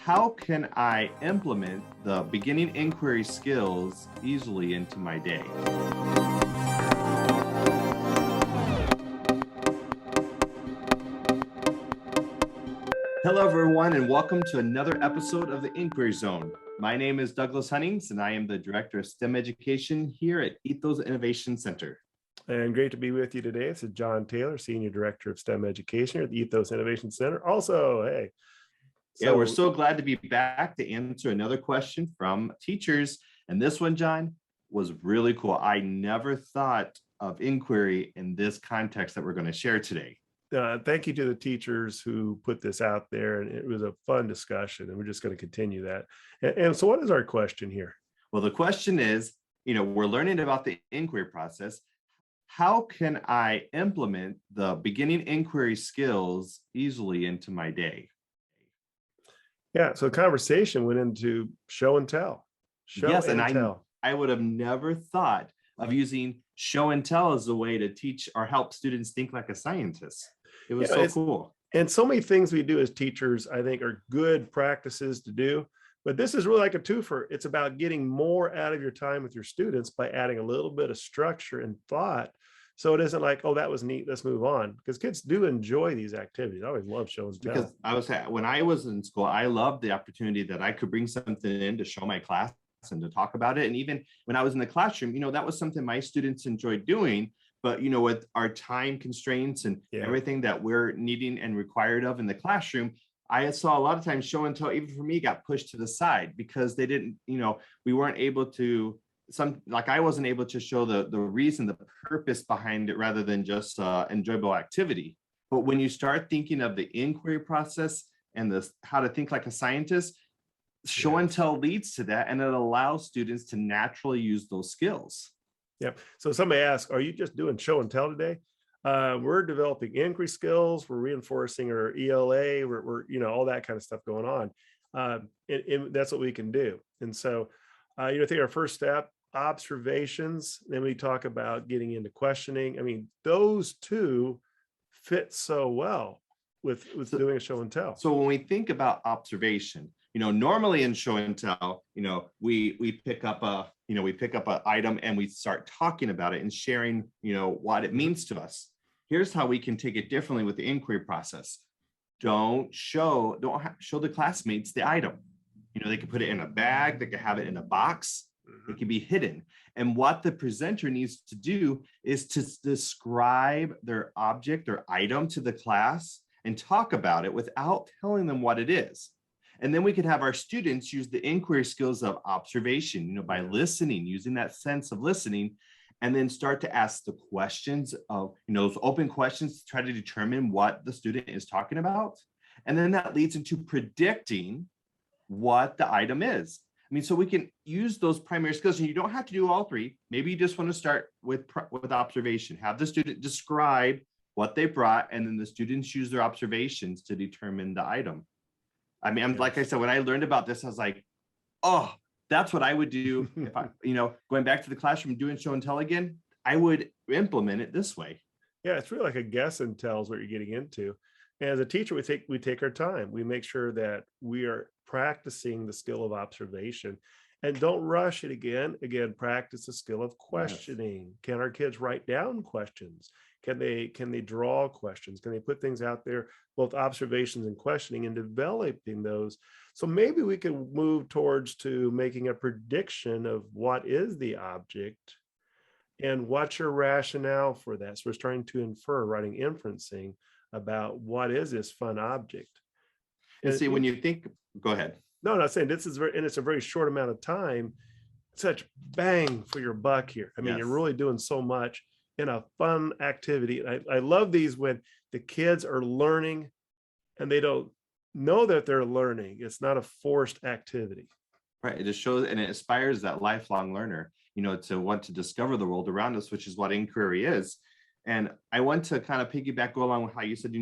How can I implement the beginning inquiry skills easily into my day? Hello, everyone, and welcome to another episode of the Inquiry Zone. My name is Douglas Hunnings, and I am the Director of STEM Education here at ETHOS Innovation Center. And great to be with you today. This is John Taylor, Senior Director of STEM Education here at the ETHOS Innovation Center. Also, hey. Yeah, we're so glad to be back to answer another question from teachers. And this one, John, was really cool. I never thought of inquiry in this context that we're going to share today. Thank you to the teachers who put this out there. And it was a fun discussion, and we're just going to continue that. And so what is our question here? Well, the question is, we're learning about the inquiry process. How can I implement the beginning inquiry skills easily into my day? Yeah, so the conversation went into show and tell. I would have never thought of using show and tell as a way to teach or help students think like a scientist. It was so cool. And so many things we do as teachers, I think, are good practices to do. But this is really like a twofer. It's about getting more out of your time with your students by adding a little bit of structure and thought. So it isn't like, oh, that was neat, let's move on. Because kids do enjoy these activities. I always love show and tell. Because when I was in school, I loved the opportunity that I could bring something in to show my class and to talk about it. And even when I was in the classroom, that was something my students enjoyed doing. But, with our time constraints and everything that we're needing and required of in the classroom, I saw a lot of times show and tell, even for me, got pushed to the side because they didn't, we weren't able to, I wasn't able to show the reason, the purpose behind it rather than just enjoyable activity. But when you start thinking of the inquiry process and how to think like a scientist, show and tell leads to that, and it allows students to naturally use those skills. Yep. So somebody asked, are you just doing show and tell today? We're developing inquiry skills. We're reinforcing our ELA. We're all that kind of stuff going on. And that's what we can do. And so, I think our first step, observations. Then we talk about getting into questioning. I mean, those two fit so well with doing a show and tell. So when we think about observation, normally in show and tell, we pick up an item and we start talking about it and sharing, what it means to us. Here's how we can take it differently with the inquiry process. Don't show the classmates the item. They could put it in a bag, they could have it in a box, it can be hidden. And what the presenter needs to do is to describe their object or item to the class and talk about it without telling them what it is. And then we could have our students use the inquiry skills of observation, by listening, using that sense of listening, and then start to ask the questions of, those open questions to try to determine what the student is talking about. And then that leads into predicting what the item is. So we can use those primary skills, and you don't have to do all three. Maybe you just want to start with observation. Have the student describe what they brought, and then the students use their observations to determine the item. Like I said, when I learned about this, I was like, oh, that's what I would do if I, going back to the classroom doing show and tell again, I would implement it this way. Yeah, it's really like a guess and tell is what you're getting into. And as a teacher, we take our time. We make sure that we are practicing the skill of observation, and don't rush it again. Again, practice the skill of questioning. Yes. Can our kids write down questions? Can they draw questions? Can they put things out there, both observations and questioning, and developing those? So maybe we can move towards to making a prediction of what is the object and what's your rationale for that. So we're starting to infer, writing inferencing about what is this fun object. And see, when you think, go ahead. No, I'm not saying this is it's a very short amount of time, such bang for your buck here. You're really doing so much in a fun activity. I love these when the kids are learning and they don't know that they're learning. It's not a forced activity. Right. It just shows and it inspires that lifelong learner, to want to discover the world around us, which is what inquiry is. And I want to kind of piggyback, go along with how you said,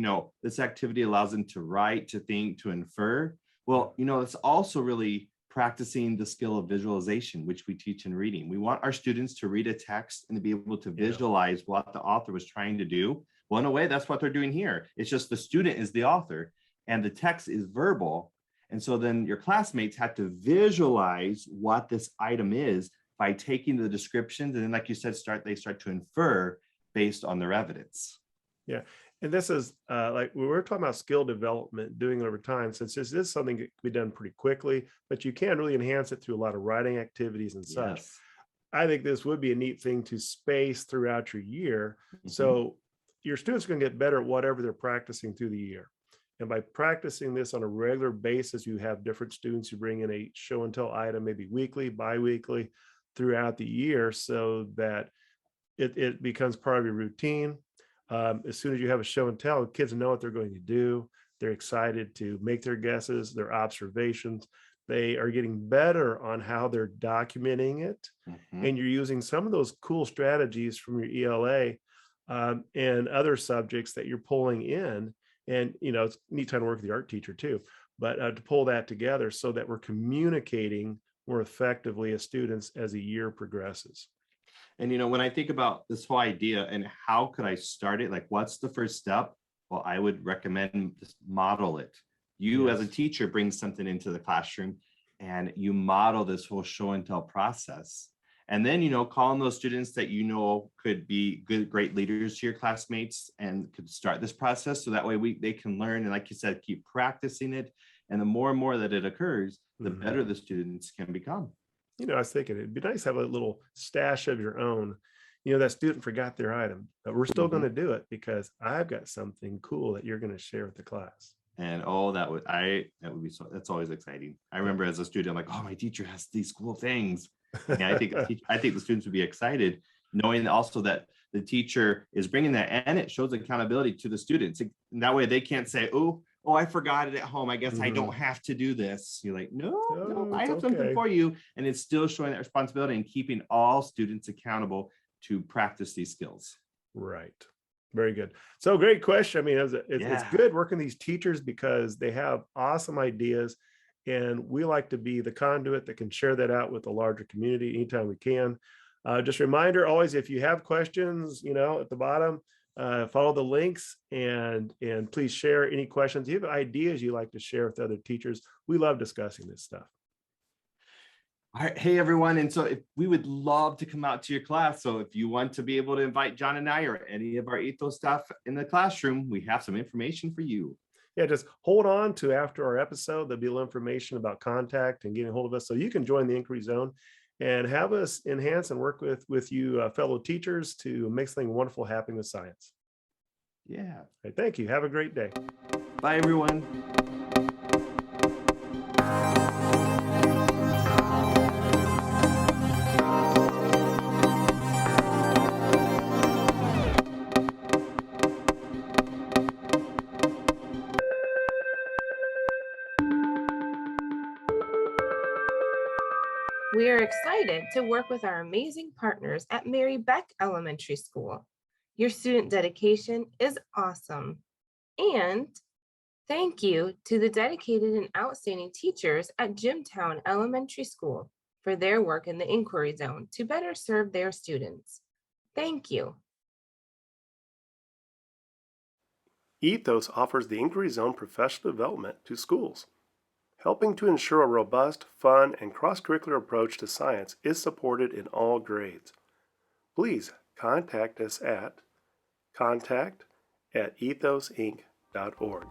this activity allows them to write, to think, to infer. Well, it's also really practicing the skill of visualization, which we teach in reading. We want our students to read a text and to be able to visualize what the author was trying to do. Well, in a way, that's what they're doing here. It's just the student is the author and the text is verbal. And so then your classmates had to visualize what this item is by taking the descriptions. And then, like you said, they start to infer based on their evidence. Yeah. And this is like we were talking about skill development, doing it over time, since this is something that can be done pretty quickly, but you can really enhance it through a lot of writing activities and such. Yes. I think this would be a neat thing to space throughout your year. So your students are going to get better at whatever they're practicing through the year. And by practicing this on a regular basis, you have different students who bring in a show and tell item, maybe weekly, bi-weekly, throughout the year, so that it becomes part of your routine. As soon as you have a show and tell, kids know what they're going to do. They're excited to make their guesses, their observations. They are getting better on how they're documenting it. And you're using some of those cool strategies from your ELA and other subjects that you're pulling in. And, it's a neat time to work with the art teacher too, but to pull that together so that we're communicating more effectively as students as the year progresses. And, when I think about this whole idea and how could I start it, like what's the first step? Well, I would recommend just model it. You as a teacher bring something into the classroom and you model this whole show and tell process. And then, call on those students that could be great leaders to your classmates and could start this process. So that way they can learn. And like you said, keep practicing it. And the more and more that it occurs, the better the students can become. I was thinking it'd be nice to have a little stash of your own. That student forgot their item, but we're still going to do it because I've got something cool that you're going to share with the class. And that would be so, that's always exciting. I remember as a student, I'm like, oh, my teacher has these cool things. And I think the students would be excited knowing also that the teacher is bringing that, and it shows accountability to the students. And that way they can't say, oh, I forgot it at home. I guess I don't have to do this. You're like, no, I have something for you. And it's still showing that responsibility and keeping all students accountable to practice these skills. Right. Very good. So great question. I mean, it's good working with these teachers because they have awesome ideas, and we like to be the conduit that can share that out with the larger community anytime we can. Just a reminder, always, if you have questions, at the bottom, follow the links and please share any questions. If you have ideas you like to share with other teachers, we love discussing this stuff. All right. Hey, everyone. And so we would love to come out to your class. So if you want to be able to invite John and I or any of our ETHOS staff in the classroom, we have some information for you. Yeah, just hold on to after our episode. There'll be a little information about contact and getting a hold of us so you can join the Inquiry Zone and have us enhance and work with you fellow teachers to make something wonderful happen with science. Yeah. Right, thank you. Have a great day. Bye, everyone. We are excited to work with our amazing partners at Mary Beck Elementary School. Your student dedication is awesome. And thank you to the dedicated and outstanding teachers at Jimtown Elementary School for their work in the Inquiry Zone to better serve their students. Thank you. ETHOS offers the Inquiry Zone professional development to schools. Helping to ensure a robust, fun, and cross-curricular approach to science is supported in all grades. Please contact us at contact@ethosinc.org.